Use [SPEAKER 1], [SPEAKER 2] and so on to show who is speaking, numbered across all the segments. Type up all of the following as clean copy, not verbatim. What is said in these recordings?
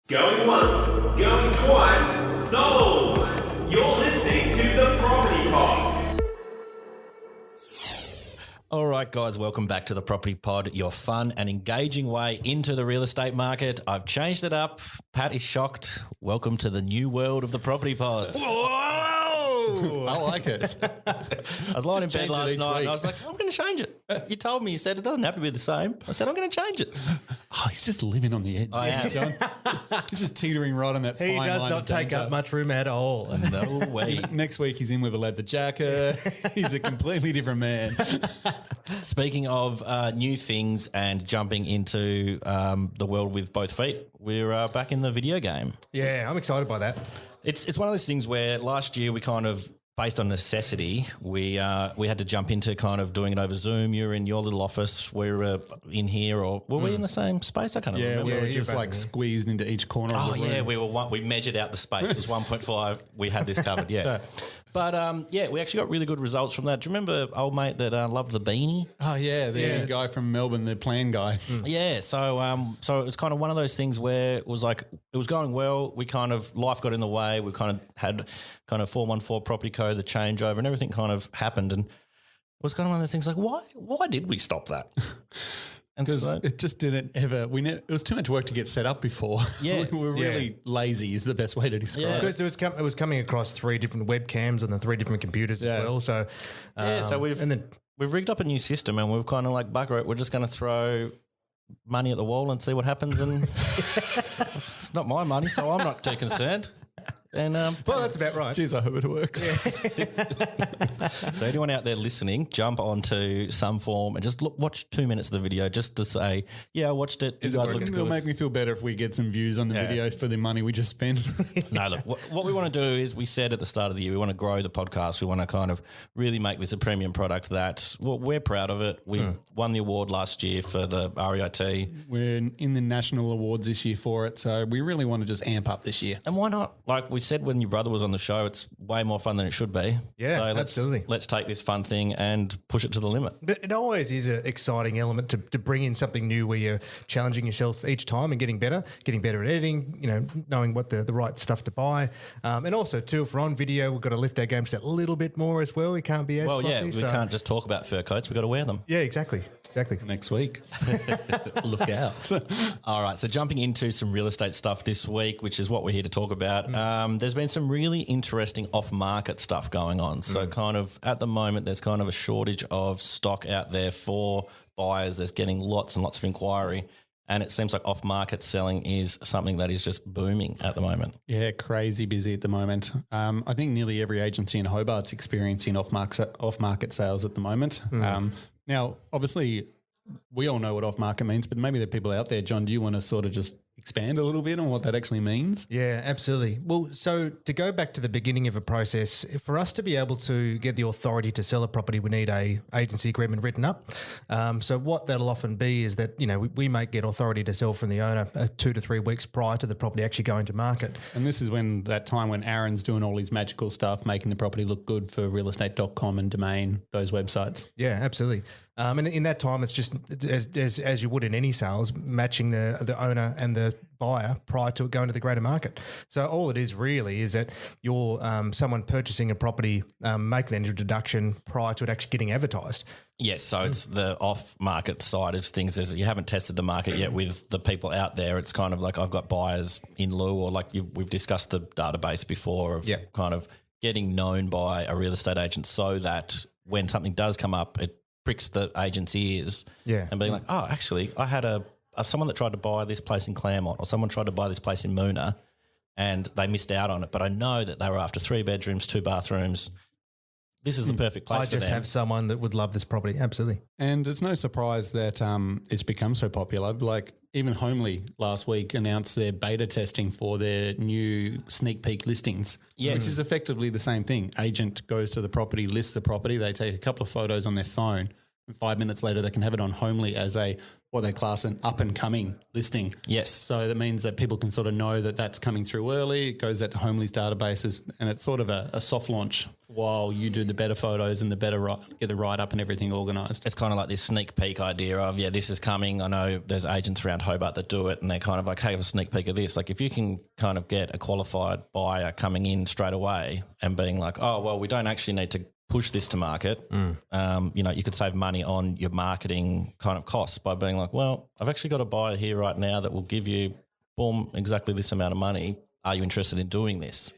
[SPEAKER 1] Going once, going twice, sold! You're listening to The Property Pod.
[SPEAKER 2] All right, guys, welcome back to The Property Pod, your fun and engaging way into the real estate market. I've changed it up. Pat is shocked. Welcome to the new world of The Property Pod.
[SPEAKER 3] I like it.
[SPEAKER 2] I was lying in bed last night and I was like, I'm going to change it. You told me, you said it doesn't have to be the same. I said, I'm going to change it.
[SPEAKER 3] Oh, he's just living on the edge.
[SPEAKER 2] I am.
[SPEAKER 3] John. He's just teetering right on that fine line.
[SPEAKER 4] He does
[SPEAKER 3] of
[SPEAKER 4] not take
[SPEAKER 3] danger.
[SPEAKER 4] up much room at all.
[SPEAKER 2] No way.
[SPEAKER 3] Next week he's in with a leather jacket. He's a completely different man.
[SPEAKER 2] Speaking of new things and jumping into the world with both feet, we're back in the video game.
[SPEAKER 4] Yeah, I'm excited by that.
[SPEAKER 2] It's one of those things where last year we kind of, based on necessity, we had to jump into kind of doing it over Zoom. You're in your little office. We're in here, or were we in the same space? I can't remember.
[SPEAKER 3] We were
[SPEAKER 4] you're
[SPEAKER 3] just
[SPEAKER 4] back
[SPEAKER 3] like
[SPEAKER 4] in here.
[SPEAKER 3] squeezed into each corner
[SPEAKER 2] Oh
[SPEAKER 3] of the room.
[SPEAKER 2] yeah, we measured out the space. It was 1.5. We had this covered. Yeah. But we actually got really good results from that. Do you remember old mate that loved the beanie?
[SPEAKER 3] Oh yeah, the guy from Melbourne, the plan guy.
[SPEAKER 2] Yeah, so it was kind of one of those things where it was like it was going well. We kind of life got in the way. We kind of had kind of 414 property code, the changeover, and everything kind of happened. And it was kind of one of those things like, why did we stop that? And
[SPEAKER 3] Because
[SPEAKER 2] so,
[SPEAKER 3] it just didn't ever. It was too much work to get set up before.
[SPEAKER 2] Yeah.
[SPEAKER 3] we were really lazy. Is the best way to describe
[SPEAKER 2] Yeah.
[SPEAKER 3] it.
[SPEAKER 4] Because it was coming across 3 different webcams on the 3 different computers as well. So
[SPEAKER 2] so we've rigged up a new system, and we've kind of like bugger it. We're just going to throw money at the wall and see what happens. And it's not my money, so I'm not too concerned. And
[SPEAKER 4] well, that's about right.
[SPEAKER 3] Jeez, I hope it works.
[SPEAKER 2] so anyone out there listening, jump onto some form and just watch 2 minutes of the video just to say, yeah, I watched it. You guys looked
[SPEAKER 3] It'll
[SPEAKER 2] good.
[SPEAKER 3] make me feel better if we get some views on the video for the money we just spent.
[SPEAKER 2] No, look, what we want to do is we said at the start of the year, we want to grow the podcast. We want to kind of really make this a premium product that we're proud of it. We won the award last year for the REIT.
[SPEAKER 3] We're in the national awards this year for it, so we really want to just amp up this year.
[SPEAKER 2] And why not? Like we said when your brother was on the show, it's way more fun than it should be.
[SPEAKER 4] Yeah,
[SPEAKER 2] so
[SPEAKER 4] absolutely.
[SPEAKER 2] Let's take this fun thing and push it to the limit.
[SPEAKER 4] But it always is an exciting element to bring in something new where you're challenging yourself each time and getting better at editing, knowing what the right stuff to buy. And also, too, if we're on video, we've got to lift our game just a little bit more as well. We can't be as sloppy,
[SPEAKER 2] we can't just talk about fur coats. We've got to wear them.
[SPEAKER 4] Yeah, exactly.
[SPEAKER 3] Next week. Look out.
[SPEAKER 2] All right, so jumping into some real estate stuff this week, which is what we're here to talk about. There's been some really interesting off-market stuff going on. So kind of at the moment, there's kind of a shortage of stock out there for buyers. There's getting lots and lots of inquiry. And it seems like off-market selling is something that is just booming at the moment.
[SPEAKER 3] Yeah, crazy busy at the moment. I think nearly every agency in Hobart's experiencing off-market sales at the moment. Now, obviously, we all know what off-market means, but maybe there are people out there. John, do you want to sort of just expand a little bit on what that actually means?
[SPEAKER 4] Yeah, absolutely. Well, so to go back to the beginning of a process, for us to be able to get the authority to sell a property, we need a agency agreement written up. So what that'll often be is that, we may get authority to sell from the owner 2 to 3 weeks prior to the property actually going to market.
[SPEAKER 3] And this is when Aaron's doing all his magical stuff, making the property look good for realestate.com and Domain, those websites.
[SPEAKER 4] Yeah, absolutely. And in that time, it's just as you would in any sales, matching the owner and the buyer prior to it going to the greater market. So all it is really is that you're someone purchasing a property, making an introduction prior to it actually getting advertised.
[SPEAKER 2] Yes, so it's the off-market side of things. Is you haven't tested the market yet with the people out there. It's kind of like I've got buyers in lieu, or like we've discussed the database before of kind of getting known by a real estate agent so that when something does come up, it pricks the agent's ears and being like, oh, actually, I had someone that tried to buy this place in Claremont, or someone tried to buy this place in Moona and they missed out on it, but I know that they were after 3 bedrooms, 2 bathrooms. This is the perfect place for them.
[SPEAKER 4] I just have someone that would love this property. Absolutely.
[SPEAKER 3] And it's no surprise that it's become so popular. Like even Homely last week announced their beta testing for their new sneak peek listings, which is effectively the same thing. Agent goes to the property, lists the property. They take a couple of photos on their phone, and 5 minutes later they can have it on Homely as a what they class an up and coming listing.
[SPEAKER 2] Yes.
[SPEAKER 3] So that means that people can sort of know that that's coming through early. It goes out to Homely's databases, and it's sort of a soft launch while you do the better photos and the better get the write up and everything organised.
[SPEAKER 2] It's kind of like this sneak peek idea of, this is coming. I know there's agents around Hobart that do it, and they're kind of like, hey, have a sneak peek of this. Like if you can kind of get a qualified buyer coming in straight away and being like, oh, well, we don't actually need to push this to market. You could save money on your marketing kind of costs by being like, well, I've actually got a buyer here right now that will give you, boom, exactly this amount of money. Are you interested in doing this?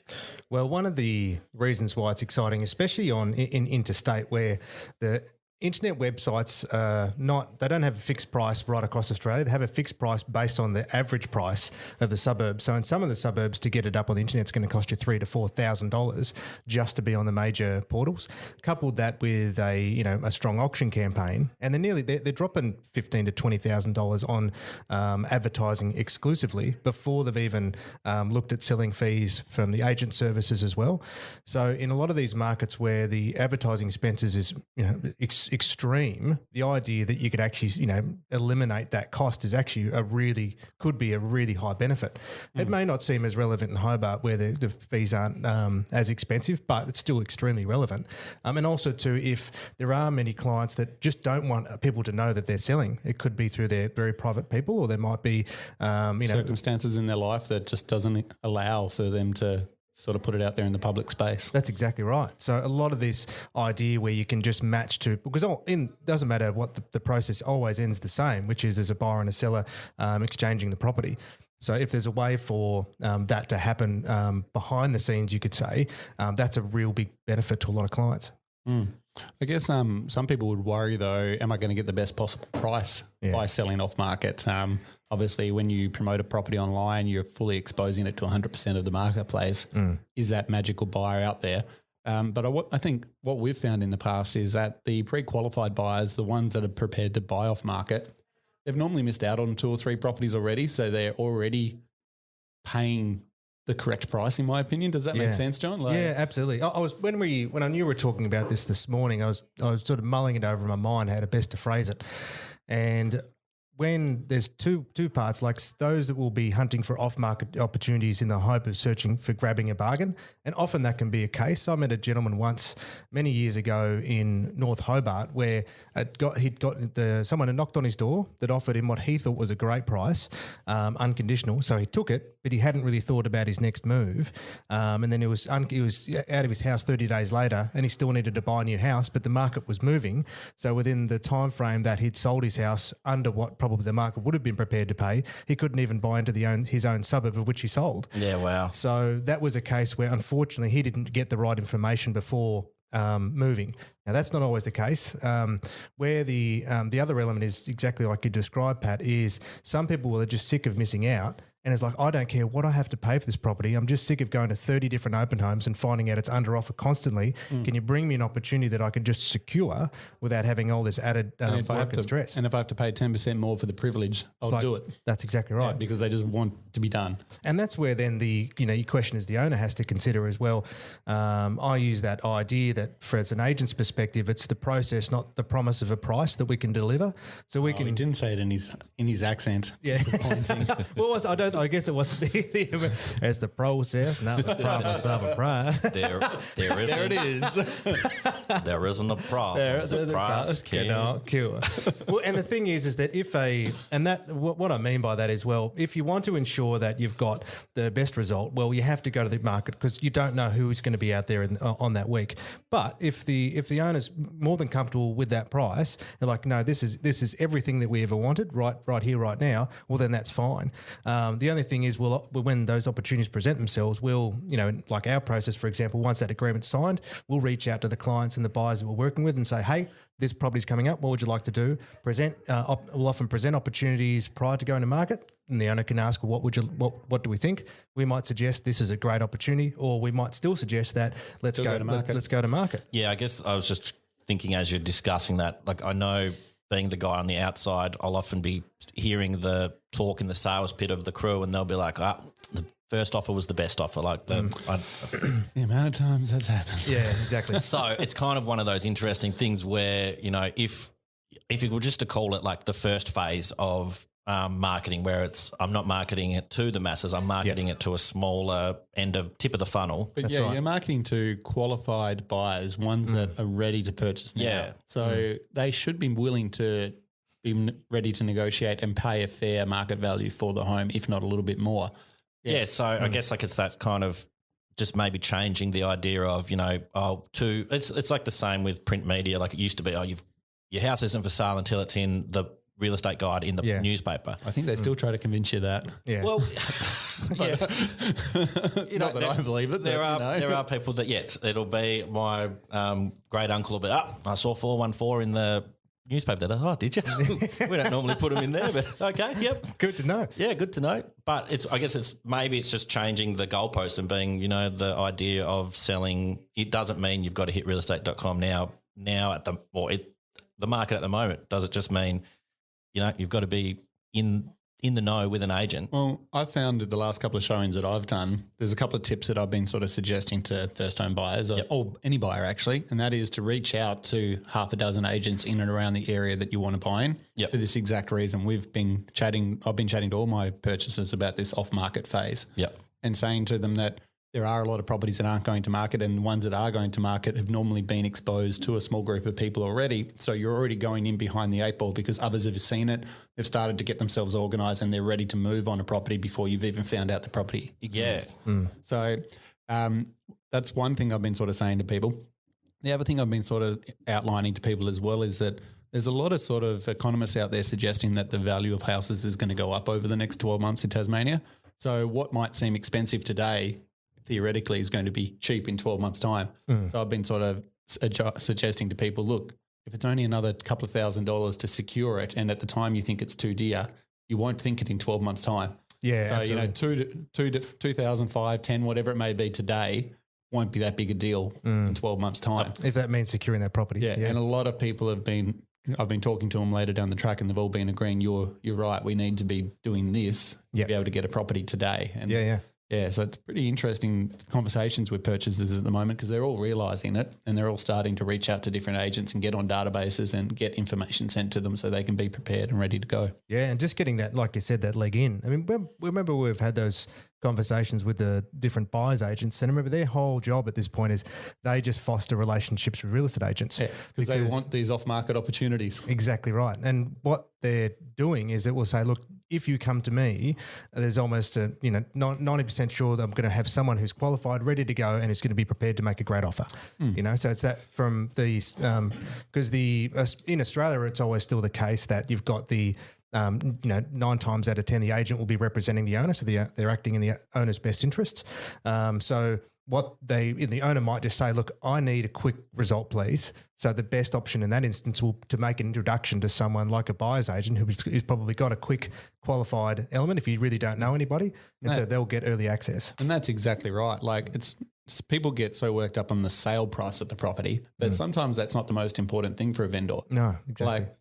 [SPEAKER 4] Well, one of the reasons why it's exciting, especially in interstate where the internet websites they don't have a fixed price right across Australia. They have a fixed price based on the average price of the suburbs. So in some of the suburbs, to get it up on the internet, it's going to cost you $3,000 to $4,000 just to be on the major portals. Coupled that with a strong auction campaign, and they're dropping $15,000 to $20,000 on advertising exclusively before they've even looked at selling fees from the agent services as well. So in a lot of these markets where the advertising expenses is extreme, the idea that you could actually eliminate that cost is actually could be a really high benefit. It may not seem as relevant in Hobart where the fees aren't as expensive, but it's still extremely relevant. And also too, if there are many clients that just don't want people to know that they're selling, it could be through their very private people, or there might be
[SPEAKER 3] circumstances in their life that just doesn't allow for them to sort of put it out there in the public space.
[SPEAKER 4] That's exactly right. So a lot of this idea where you can just match to, because doesn't matter what the process always ends the same, which is there's a buyer and a seller exchanging the property. So if there's a way for that to happen behind the scenes, you could say, that's a real big benefit to a lot of clients.
[SPEAKER 3] I guess some people would worry though, am I going to get the best possible price by selling off market? Obviously, when you promote a property online, you're fully exposing it to 100% of the marketplace. Is that magical buyer out there? But I think what we've found in the past is that the pre-qualified buyers, the ones that are prepared to buy off market, they've normally missed out on 2 or 3 properties already. So they're already paying the correct price, in my opinion. Does that make sense, John?
[SPEAKER 4] Yeah, absolutely. I was when I knew we were talking about this morning, I was sort of mulling it over in my mind how to best to phrase it, and when there's two parts, like those that will be hunting for off-market opportunities in the hope of searching for grabbing a bargain, and often that can be a case. I met a gentleman once many years ago in North Hobart where someone had knocked on his door that offered him what he thought was a great price, unconditional. So he took it, but he hadn't really thought about his next move. And then he was out of his house 30 days later, and he still needed to buy a new house, but the market was moving. So within the time frame that he'd sold his house under what probably the market would have been prepared to pay, he couldn't even buy into his own suburb of which he sold.
[SPEAKER 2] Yeah, wow.
[SPEAKER 4] So that was a case where unfortunately he didn't get the right information before moving. Now that's not always the case. Where the other element is exactly like you described, Pat, is some people are just sick of missing out. And it's like, I don't care what I have to pay for this property. I'm just sick of going to 30 different open homes and finding out it's under offer constantly. Can you bring me an opportunity that I can just secure without having all this added work and stress?
[SPEAKER 3] And if I have to pay 10% more for the privilege, I'll do it.
[SPEAKER 4] That's exactly right.
[SPEAKER 3] Because they just want to be done.
[SPEAKER 4] And that's where then your question as the owner has to consider as well. I use that idea that as an agent's perspective, it's the process, not the promise of a price that we can deliver. So we can.
[SPEAKER 3] He didn't say it in his accent.
[SPEAKER 4] Yeah. I guess it wasn't it's the process, not the promise of a price.
[SPEAKER 2] There it is. There isn't a problem. The price cannot
[SPEAKER 4] cure. Well, and the thing is that what I mean by that is, well, if you want to ensure that you've got the best result, well, you have to go to the market because you don't know who is going to be out there on that week. But if the owner's more than comfortable with that price, they're like, no, this is everything that we ever wanted, right here, right now. Well, then that's fine. The only thing is, when those opportunities present themselves, like our process, for example, once that agreement's signed, we'll reach out to the clients and the buyers that we're working with and say, hey, this property's coming up. What would you like to do? We'll often present opportunities prior to going to market, and the owner can ask, well, what do we think? We might suggest this is a great opportunity, or we might still suggest that let's go to market.
[SPEAKER 2] Yeah, I guess I was just thinking as you're discussing that, like I know being the guy on the outside, I'll often be hearing the talk in the sales pit of the crew, and they'll be like, the first offer was the best offer. Like the
[SPEAKER 3] amount of times that's happened.
[SPEAKER 4] Yeah, exactly.
[SPEAKER 2] So it's kind of one of those interesting things where, if if you were just to call it like the first phase of marketing, where I'm not marketing it to the masses, I'm marketing it to a smaller tip of the funnel.
[SPEAKER 3] But you're marketing to qualified buyers, ones that are ready to purchase now.
[SPEAKER 2] Yeah.
[SPEAKER 3] So they should be willing to be ready to negotiate and pay a fair market value for the home, if not a little bit more.
[SPEAKER 2] Yeah, so I guess like it's that kind of just maybe changing the idea of, it's like the same with print media. Like it used to be, your house isn't for sale until it's in the real estate guide in the newspaper.
[SPEAKER 3] I think they still try to convince you that.
[SPEAKER 4] Yeah.
[SPEAKER 2] Well,
[SPEAKER 3] Not that I believe it.
[SPEAKER 2] There are people that, it'll be my great uncle will be, I saw 414 in the newspaper. Did you? We don't normally put them in there, but okay, yep.
[SPEAKER 4] Good to know.
[SPEAKER 2] Yeah, good to know. But I guess it's just changing the goalpost and being, the idea of selling. It doesn't mean you've got to hit realestate.com now at the market at the moment. Does it just mean, you've got to be in the know with an agent?
[SPEAKER 3] Well, I've found that the last couple of showings that I've done, there's a couple of tips that I've been sort of suggesting to first home buyers or any buyer actually, and that is to reach out to half a dozen agents in and around the area that you want to buy in for this exact reason. I've been chatting to all my purchasers about this off-market phase and saying to them that there are a lot of properties that aren't going to market, and the ones that are going to market have normally been exposed to a small group of people already. So you're already going in behind the 8 ball because others have seen it. They've started to get themselves organised and they're ready to move on a property before you've even found out the property exists. So that's one thing I've been sort of saying to people. The other thing I've been sort of outlining to people as well is that there's a lot of sort of economists out there suggesting that the value of houses is going to go up over the next 12 months in Tasmania. So what might seem expensive today theoretically is going to be cheap in 12 months' time. So I've been sort of suggesting to people, look, if it's only another couple of $1,000s to secure it, and at the time you think it's too dear, you won't think it in 12 months' time.
[SPEAKER 4] Yeah,
[SPEAKER 3] so
[SPEAKER 4] absolutely.
[SPEAKER 3] 2,005, 10, whatever it may be today, won't be that big a deal in 12 months' time.
[SPEAKER 4] If that means securing that property.
[SPEAKER 3] Yeah, and a lot of people I've been talking to them later down the track, and they've all been agreeing, you're right, we need to be doing this to be able to get a property today. And yeah, so it's pretty interesting conversations with purchasers at the moment because they're all realising it and they're all starting to reach out to different agents and get on databases and get information sent to them so they can be prepared and ready to go.
[SPEAKER 4] Yeah, and just getting that, like you said, that leg in. I mean, remember we've had those conversations with the different buyers agents, and remember their whole job at this point is they just foster relationships with real estate agents.
[SPEAKER 3] Yeah, because they want these off-market opportunities.
[SPEAKER 4] Exactly right. And what they're doing is it will say, look, if you come to me, there's almost 90% sure that I'm going to have someone who's qualified, ready to go, and is going to be prepared to make a great offer. So it's that from these because in Australia it's always still the case that you've got the 9 times out of 10 the agent will be representing the owner, so they're acting in the owner's best interests. So the owner might just say, look, I need a quick result, please. So the best option in that instance will to make an introduction to someone like a buyer's agent who's probably got a quick qualified element if you really don't know anybody. And so they'll get early access.
[SPEAKER 3] And that's exactly right. Like people get so worked up on the sale price of the property, but sometimes that's not the most important thing for a vendor.
[SPEAKER 4] No, exactly.
[SPEAKER 3] Like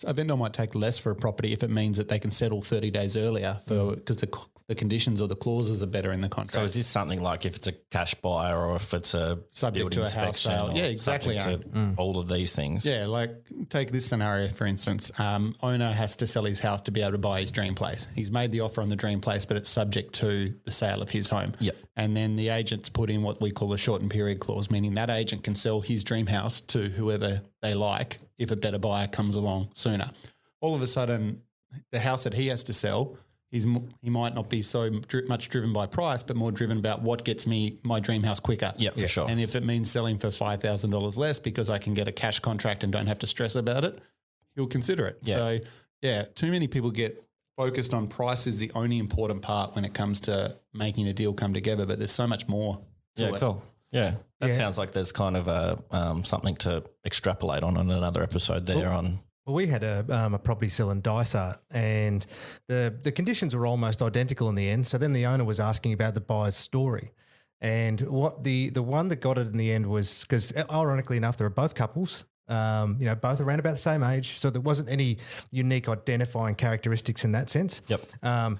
[SPEAKER 3] a vendor might take less for a property if it means that they can settle 30 days earlier because the conditions or the clauses are better in the contract.
[SPEAKER 2] So is this something like if it's a cash buyer or if it's a
[SPEAKER 3] subject to a house sale? Yeah, exactly.
[SPEAKER 2] Subject to all of these things.
[SPEAKER 3] Yeah, like take this scenario, for instance. Owner has to sell his house to be able to buy his dream place. He's made the offer on the dream place, but it's subject to the sale of his home.
[SPEAKER 2] Yep.
[SPEAKER 3] And then the agent's put in what we call a shortened period clause, meaning that agent can sell his dream house to whoever they like if a better buyer comes along sooner. All of a sudden, the house that he has to sell, he might not be so much driven by price, but more driven about what gets me my dream house quicker.
[SPEAKER 2] Yeah, for sure.
[SPEAKER 3] And if it means selling for $5,000 less because I can get a cash contract and don't have to stress about it, he'll consider it.
[SPEAKER 2] Yeah.
[SPEAKER 3] So, too many people get focused on price is the only important part when it comes to making a deal come together, but there's so much more to it.
[SPEAKER 2] Cool. Yeah, that sounds like there's kind of a something to extrapolate on another episode there on.
[SPEAKER 4] Well, we had a property sell in Dysart, and the conditions were almost identical in the end. So then the owner was asking about the buyer's story. And what the one that got it in the end was, because ironically enough, they were both couples, both around about the same age. So there wasn't any unique identifying characteristics in that sense.
[SPEAKER 2] Yep.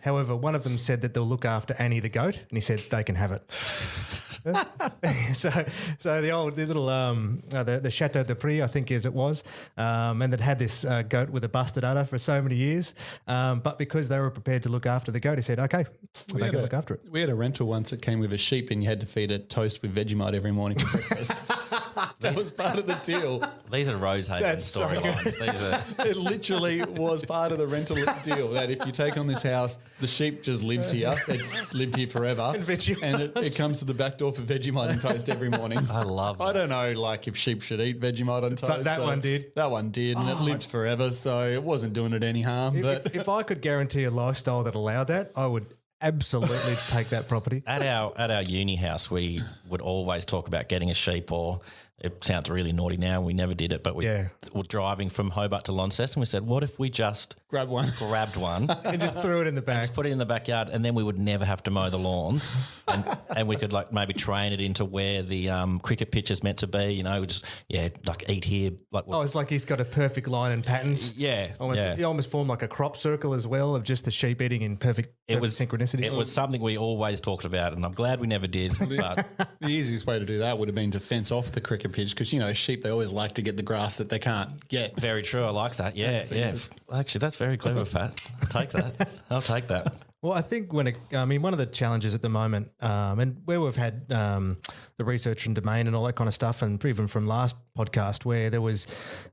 [SPEAKER 4] However, one of them said that they'll look after Annie the goat, and he said they can have it. So the little the Chateau de Prix, I think as it was, and it had this goat with a busted udder for so many years. But because they were prepared to look after the goat, he said, "Okay, they can look after it."
[SPEAKER 3] We had a rental once that came with a sheep, and you had to feed it toast with Vegemite every morning for breakfast. That was part of the deal.
[SPEAKER 2] These are Rosehaven
[SPEAKER 4] That's so
[SPEAKER 2] storylines. These are
[SPEAKER 3] It literally was part of the rental deal that if you take on this house, the sheep just lives here. It's lived here forever.
[SPEAKER 4] And Vegemite.
[SPEAKER 3] And it comes to the back door for Vegemite and toast every morning.
[SPEAKER 2] I love that.
[SPEAKER 3] I don't know like if sheep should eat Vegemite on toast.
[SPEAKER 4] But that one did.
[SPEAKER 3] That one did, and it lives forever, so it wasn't doing it any harm. But
[SPEAKER 4] If I could guarantee a lifestyle that allowed that, I would absolutely take that property.
[SPEAKER 2] At our uni house, we would always talk about getting a sheep, or it sounds really naughty now. We never did it, but we were driving from Hobart to Launceston. We said, what if we just
[SPEAKER 3] grabbed one
[SPEAKER 4] And just threw it in the back.
[SPEAKER 2] just put it in the backyard, and then we would never have to mow the lawns, and we could like maybe train it into where the cricket pitch is meant to be. You know, we just like eat here. Like
[SPEAKER 4] Oh, it's like he's got a perfect line and patterns.
[SPEAKER 2] yeah,
[SPEAKER 4] He almost formed like a crop circle as well of just the sheep eating in perfect synchronicity.
[SPEAKER 2] It was something we always talked about, and I'm glad we never did. But
[SPEAKER 3] the easiest way to do that would have been to fence off the cricket pitch because, you know, sheep, they always like to get the grass that they can't get.
[SPEAKER 2] very true. I like that. Yeah. Actually, that's very clever, Pat. I'll take that. I'll take that.
[SPEAKER 4] Well, I think one of the challenges at the moment, and where we've had the research and domain and all that kind of stuff, and even from last podcast, where there was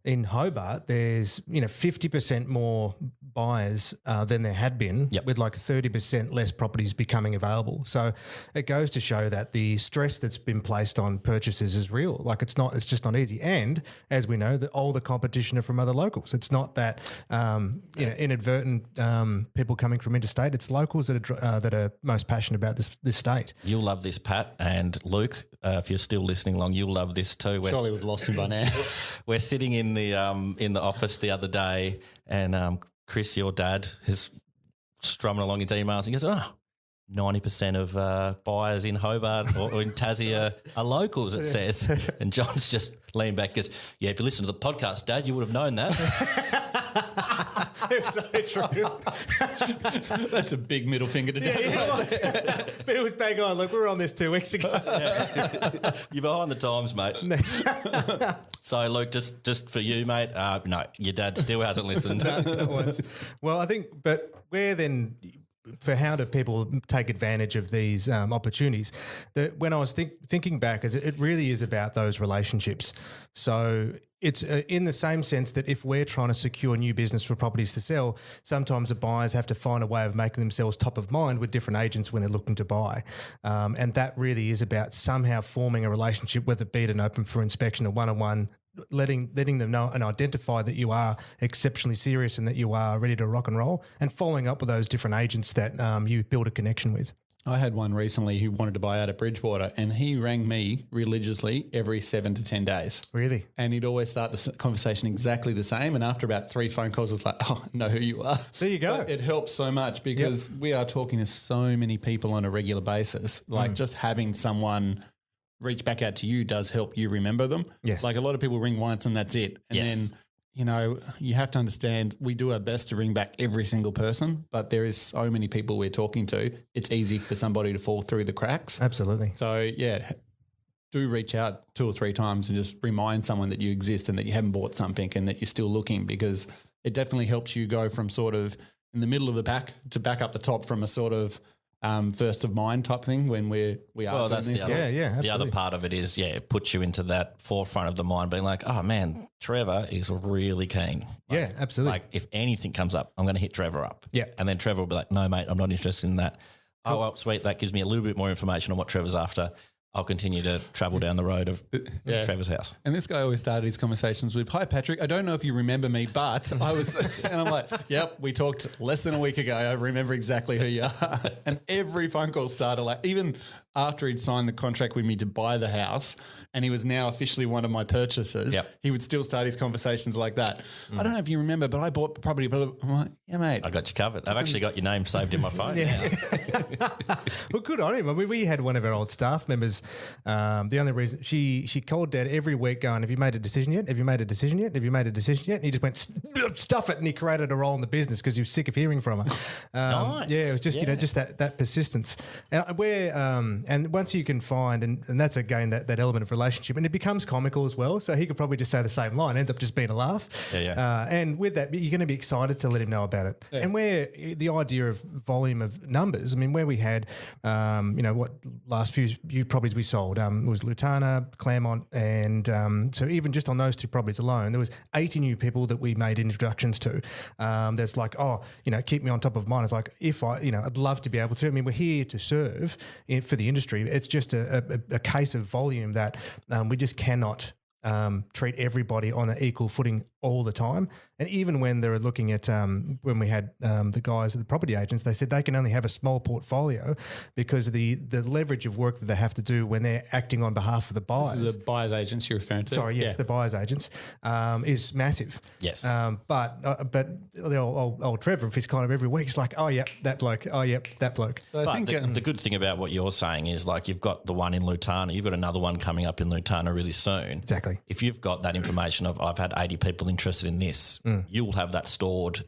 [SPEAKER 4] in Hobart, there's 50% more buyers than there had been, with like 30% less properties becoming available. So it goes to show that the stress that's been placed on purchases is real. Like it's just not easy. And as we know, all the competition are from other locals. It's not that inadvertent people coming from interstate. It's locals that are most passionate about this state.
[SPEAKER 2] You'll love this, Pat, and Luke. If you're still listening along, you'll love this too.
[SPEAKER 3] Surely we've lost him by now.
[SPEAKER 2] We're sitting in the office the other day, and Chris, your dad, is strumming along his emails. He goes, 90% of buyers in Hobart or in Tassie are locals, it says. And John's just leaned back and goes, yeah, if you listen to the podcast, Dad, you would have known that.
[SPEAKER 4] It's so true.
[SPEAKER 3] That's a big middle finger to Dad.
[SPEAKER 4] But it was bang on. Look, we were on this 2 weeks ago.
[SPEAKER 2] You're behind the times, mate. So, Luke, just for you, mate, no, your dad still hasn't listened.
[SPEAKER 4] Well, I think, but where then, for how do people take advantage of these opportunities? That when I was thinking back, is it really is about those relationships. So it's in the same sense that if we're trying to secure new business for properties to sell, sometimes the buyers have to find a way of making themselves top of mind with different agents when they're looking to buy. And that really is about somehow forming a relationship, whether it be an open for inspection or one-on-one, letting them know and identify that you are exceptionally serious and that you are ready to rock and roll, and following up with those different agents that you build a connection with.
[SPEAKER 3] I had one recently who wanted to buy out at Bridgewater, and he rang me religiously every 7 to 10 days.
[SPEAKER 4] Really?
[SPEAKER 3] And he'd always start the conversation exactly the same. And after about 3 phone calls, it's like, oh, I know who you are.
[SPEAKER 4] There you go.
[SPEAKER 3] But it helps so much because we are talking to so many people on a regular basis. Like just having someone reach back out to you does help you remember them.
[SPEAKER 4] Yes.
[SPEAKER 3] Like a lot of people ring once and that's it. And then, you know, you have to understand we do our best to ring back every single person, but there is so many people we're talking to. It's easy for somebody to fall through the cracks.
[SPEAKER 4] Absolutely.
[SPEAKER 3] So, yeah, do reach out 2 or 3 times and just remind someone that you exist and that you haven't bought something and that you're still looking, because it definitely helps you go from sort of in the middle of the pack to back up the top from a sort of first of mind type thing when we are.
[SPEAKER 2] Well, that's the other,
[SPEAKER 4] absolutely.
[SPEAKER 2] the other part of it is, it puts you into that forefront of the mind, being like, oh man, Trevor is really keen.
[SPEAKER 4] Yeah, absolutely.
[SPEAKER 2] Like if anything comes up, I'm going to hit Trevor up.
[SPEAKER 4] Yeah.
[SPEAKER 2] And then Trevor will be like, no, mate, I'm not interested in that. Oh, well, sweet. That gives me a little bit more information on what Trevor's after. I'll continue to travel down the road of Trevor's house.
[SPEAKER 3] And this guy always started his conversations with, hi, Patrick, I don't know if you remember me, but I was, and I'm like, yep, we talked less than a week ago. I remember exactly who you are. And every phone call started like, even after he'd signed the contract with me to buy the house and he was now officially one of my purchasers, he would still start his conversations like that. I don't know if you remember, but I bought property. I'm like, yeah, mate.
[SPEAKER 2] I got you covered. I've actually got your name saved in my phone.
[SPEAKER 4] Well, good on him. I mean, we had one of our old staff members. The only reason she called Dad every week going, have you made a decision yet? Have you made a decision yet? Have you made a decision yet? And he just went, stuff it. And he created a role in the business because he was sick of hearing from her.
[SPEAKER 2] Nice.
[SPEAKER 4] Yeah, it was just, just that persistence. And once you can find, and that's again, that element of relationship, and it becomes comical as well. So he could probably just say the same line, ends up just being a laugh. And with that, you're going to be excited to let him know about it. Yeah. And where the idea of volume of numbers, I mean, where we had, last few properties we sold, it was Lutana, Claremont, and so even just on those two properties alone, there was 80 new people that we made introductions to. There's like, keep me on top of mine. It's like, I'd love to be able to. I mean, we're here to serve for the industry. It's just a case of volume that we just cannot treat everybody on an equal footing all the time. And even when they're looking at when we had the guys at the property agents, they said they can only have a small portfolio because of the leverage of work that they have to do when they're acting on behalf of the buyers.
[SPEAKER 3] This is the buyers agents you're referring to?
[SPEAKER 4] Sorry, yes, the buyers agents is massive.
[SPEAKER 2] Yes.
[SPEAKER 4] But the old Trevor, if he's kind of every week, it's like, oh, yeah, that bloke. Oh, yeah, that bloke.
[SPEAKER 2] So I think the good thing about what you're saying is like you've got the one in Lutana, you've got another one coming up in Lutana really soon.
[SPEAKER 4] Exactly.
[SPEAKER 2] If you've got that information of I've had 80 people interested in this, you'll have that stored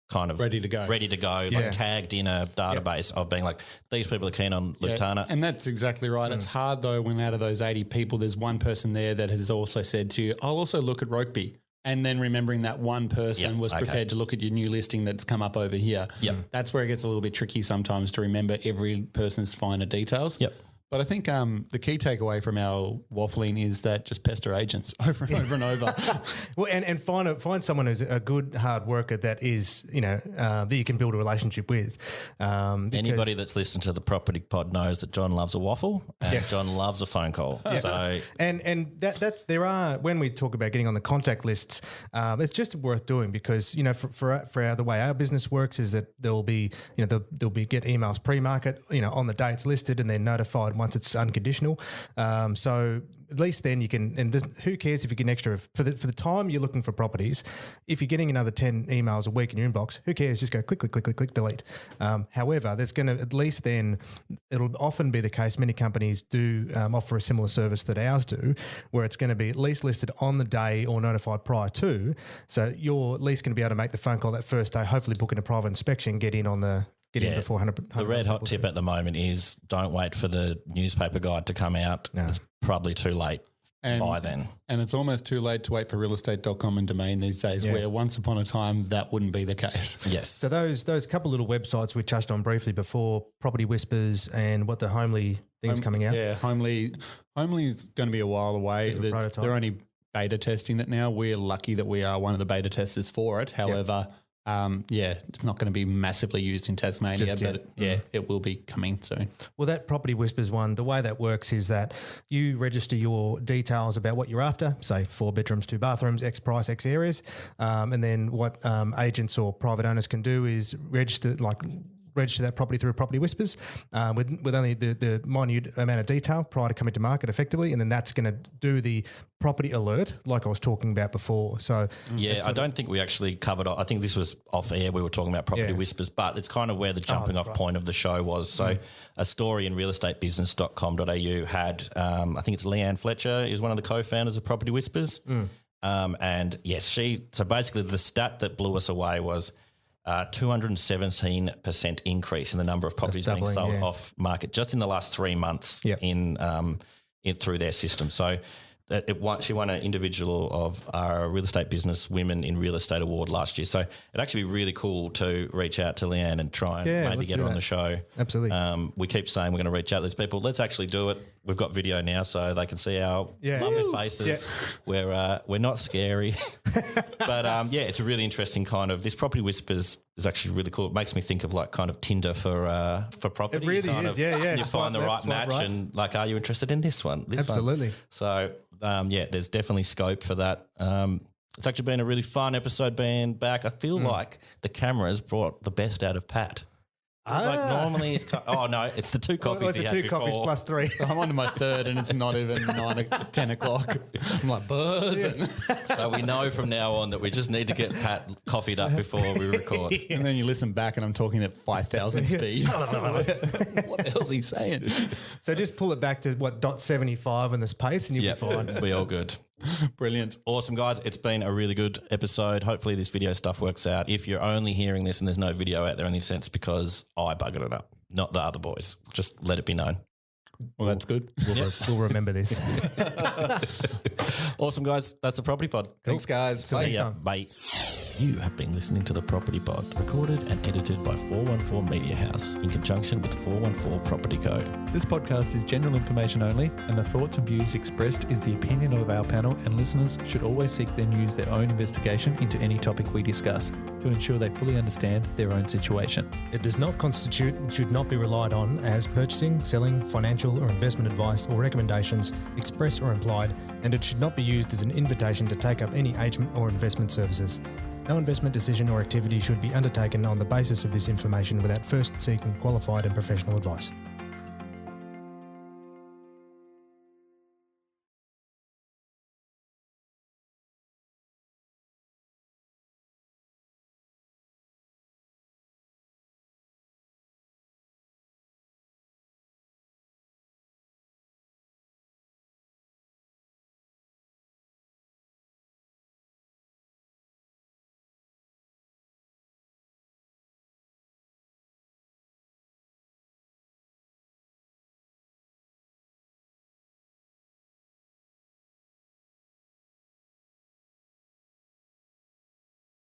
[SPEAKER 2] kind of
[SPEAKER 3] ready to go,
[SPEAKER 2] like tagged in a database of being like, these people are keen on Lutana.
[SPEAKER 3] And that's exactly right. It's hard though when out of those 80 people, there's one person there that has also said to you, I'll also look at Rokeby. And then remembering that one person was prepared to look at your new listing that's come up over here.
[SPEAKER 2] Yep.
[SPEAKER 3] That's where it gets a little bit tricky sometimes to remember every person's finer details.
[SPEAKER 2] Yep.
[SPEAKER 3] But I think the key takeaway from our waffling is that just pester agents over and over and over.
[SPEAKER 4] Well, and find someone who's a good hard worker that is, that you can build a relationship with.
[SPEAKER 2] Anybody that's listened to the Property Pod knows that John loves a waffle and John loves a phone call. Yeah. So
[SPEAKER 4] there are, when we talk about getting on the contact lists, it's just worth doing because for the way our business works is that there'll be get emails pre-market on the day it's listed and they're notified once it's unconditional. So at least then you can, and who cares if you get an extra, for the time you're looking for properties, if you're getting another 10 emails a week in your inbox, who cares? Just go click, click, click, click, click, delete. However, there's going to, at least then, it'll often be the case, many companies do offer a similar service that ours do, where it's going to be at least listed on the day or notified prior to. So you're at least going to be able to make the phone call that first day, hopefully book in a private inspection, get in before 100.
[SPEAKER 2] The red hot tip at the moment is don't wait for the newspaper guide to come out. No. It's probably too late by then.
[SPEAKER 3] And it's almost too late to wait for realestate.com and domain these days, where once upon a time that wouldn't be the case.
[SPEAKER 2] Yes.
[SPEAKER 4] So those couple little websites we touched on briefly before, Property Whispers and what the Homely thing's coming out.
[SPEAKER 3] Yeah, Homely is going to be a while away. They're only beta testing it now. We're lucky that we are one of the beta testers for it. However, it's not going to be massively used in Tasmania, but it will be coming soon.
[SPEAKER 4] Well, that Property Whispers one, the way that works is that you register your details about what you're after, say 4 bedrooms, 2 bathrooms, X price, X areas, and then what agents or private owners can do is register that property through Property Whispers with only the minute amount of detail prior to coming to market effectively, and then that's going to do the property alert like I was talking about before. So
[SPEAKER 2] I don't think we actually covered. I think this was off air. We were talking about Property Whispers, but it's kind of where the jumping off point of the show was. So a story in realestatebusiness.com.au had, I think it's Leanne Fletcher is one of the co-founders of Property Whispers. And yes, so basically the stat that blew us away was 217% increase in the number of properties being sold off market just in the last 3 months through their system. So she won an individual of our real estate business women in real estate award last year. So it'd actually be really cool to reach out to Leanne and try and maybe get her on the show.
[SPEAKER 4] Absolutely.
[SPEAKER 2] We keep saying we're going to reach out to these people. Let's actually do it. We've got video now so they can see our lovely faces. Yeah. We're not scary. But it's a really interesting kind of, this Property Whispers is actually really cool. It makes me think of like kind of Tinder for property.
[SPEAKER 4] It really is. You
[SPEAKER 2] find the right match and like, are you interested in this one?
[SPEAKER 4] Absolutely.
[SPEAKER 2] So there's definitely scope for that. It's actually been a really fun episode being back. I feel like the cameras brought the best out of Pat. Like normally it's it's the 2 coffees
[SPEAKER 4] What's
[SPEAKER 2] he
[SPEAKER 4] the
[SPEAKER 2] had
[SPEAKER 4] 2
[SPEAKER 2] before.
[SPEAKER 4] coffees plus 3?
[SPEAKER 3] I'm on to my third and it's not even 10 o'clock. I'm like, buzzing.
[SPEAKER 2] So we know from now on that we just need to get Pat coffeed up before we record.
[SPEAKER 3] And then you listen back and I'm talking at 5,000 speed. What the hell's he saying?
[SPEAKER 4] So just pull it back to .75 in this pace and you'll
[SPEAKER 2] Yep,
[SPEAKER 4] be fine.
[SPEAKER 2] we all good.
[SPEAKER 3] Brilliant.
[SPEAKER 2] Awesome, guys. It's been a really good episode. Hopefully this video stuff works out. If you're only hearing this and there's no video out there in any sense because I buggered it up, not the other boys. Just let it be known.
[SPEAKER 3] Well, that's good.
[SPEAKER 4] We'll remember this.
[SPEAKER 2] Awesome, guys. That's the Property Pod.
[SPEAKER 3] Thanks, guys.
[SPEAKER 4] Till
[SPEAKER 3] Bye.
[SPEAKER 4] next time.
[SPEAKER 2] Bye. You have been listening to the Property Pod, recorded and edited by 414 Media House in conjunction with 414 Property Co.
[SPEAKER 5] This podcast is general information only, and the thoughts and views expressed is the opinion of our panel, and listeners should always seek then use their own investigation into any topic we discuss to ensure they fully understand their own situation.
[SPEAKER 4] It does not constitute and should not be relied on as purchasing, selling, financial or investment advice or recommendations, express or implied, and it should not be used as an invitation to take up any agent or investment services. No investment decision or activity should be undertaken on the basis of this information without first seeking qualified and professional advice.